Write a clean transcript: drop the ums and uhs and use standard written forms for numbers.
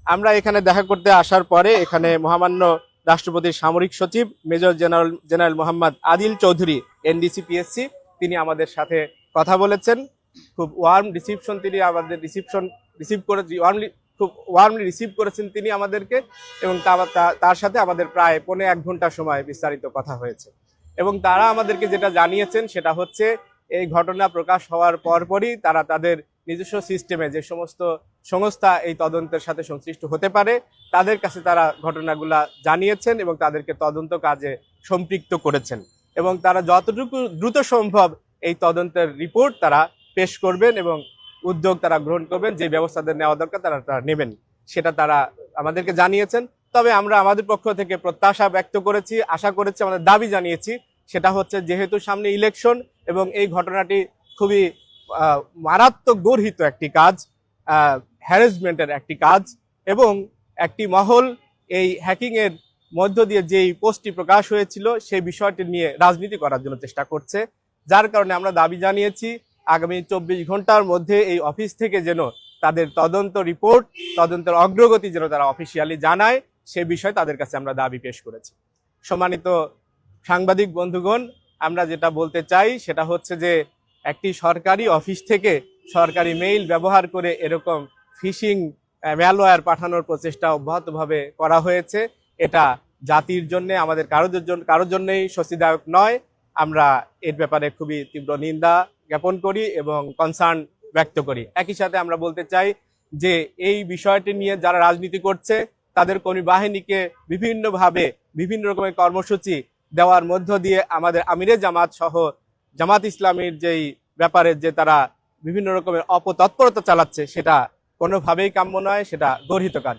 আমরা এখানে দেখা করতে আসার পরে এখানে মহামান্য রাষ্ট্রপতির সামরিক সচিব major general Mohammad Adil Chowdhury NDC-PSC তিনি আমাদের সাথে কথা বলেছেন। খুব ওয়ার্ম রিসিপশন তিনি আমাদের রিসিভ করে খুব ওয়ার্মলি রিসিভ করেছেন তিনি আমাদেরকে, এবং তার সাথে আমাদের প্রায় 1.5 ঘন্টা সময় বিস্তারিত কথা হয়েছে। এবং তারা আমাদেরকে যেটা জানিয়েছেন সেটা হচ্ছে এই ঘটনা প্রকাশ হওয়ার পরপরই তারা তাদের নিজস্ব সিস্টেমে যে সমস্ত সংস্থা এই তদন্তের সাথে সংশ্লিষ্ট হতে পারে তাদের কাছে তারা ঘটনাগুলা জানিয়েছেন এবং তাদেরকে তদন্ত কাজে সম্পৃক্ত করেছেন, এবং তারা যতটুকু দ্রুত সম্ভব এই তদন্তের রিপোর্ট তারা পেশ করবেন এবং উদ্যোগ তারা গ্রহণ করবেন, যে ব্যবস্থা নেওয়া দরকার তারা নেবেন, সেটা তারা আমাদেরকে জানিয়েছেন। তবে আমরা আমাদের পক্ষ থেকে প্রত্যাশা ব্যক্ত করেছি, আশা করেছি, আমাদের দাবি জানিয়েছি, সেটা হচ্ছে যেহেতু সামনে ইলেকশন এবং এই ঘটনাটি খুবই মারাত্মক গর্হিত একটি কাজ, হ্যারাসমেন্টের একটি কাজ, এবং একটি মহল এই হ্যাকিং এর মধ্য দিয়ে যেই পোস্টটি প্রকাশ হয়েছিল সেই বিষয়টি নিয়ে রাজনীতি করার জন্য চেষ্টা করছে। যার কারণে আমরা দাবি জানিয়েছি আগামী 24 ঘন্টার মধ্যে এই অফিস থেকে যেন তাদের তদন্ত রিপোর্ট, তদন্তের অগ্রগতি যেন তারা অফিসিয়ালি জানায়, সে বিষয়ে তাদের কাছে আমরা দাবি পেশ করেছি। সম্মানিত সাংবাদিক বন্ধুগণ, আমরা যেটা বলতে চাই সেটা হচ্ছে যে একটি সরকারি অফিস থেকে সরকারি মেইল ব্যবহার করে এরকম ফিশিং ম্যালওয়্যার পাঠানোর প্রচেষ্টা অব্যাহতভাবে করা হয়েছে। এটা জাতির জন্য, আমাদের কারোর জন্যই স্বস্তিদায়ক নয়। আমরা এর ব্যাপারে খুবই তীব্র নিন্দা জ্ঞাপন করি এবং কনসার্ন ব্যক্ত করি। একই সাথে আমরা বলতে চাই যে এই বিষয়টি নিয়ে যারা রাজনীতি করছে তাদের কর্মী বাহিনীকে বিভিন্নভাবে বিভিন্ন রকমের কর্মসূচি দেওয়ার মধ্য দিয়ে আমাদের আমিরে জামাত সহ জামাত ইসলামীর যেই ব্যাপারে যে তারা বিভিন্ন রকমের অপতৎপরতা চালাচ্ছে সেটা কোনোভাবেই কাম্য নয়, সেটা গর্হিত কাজ।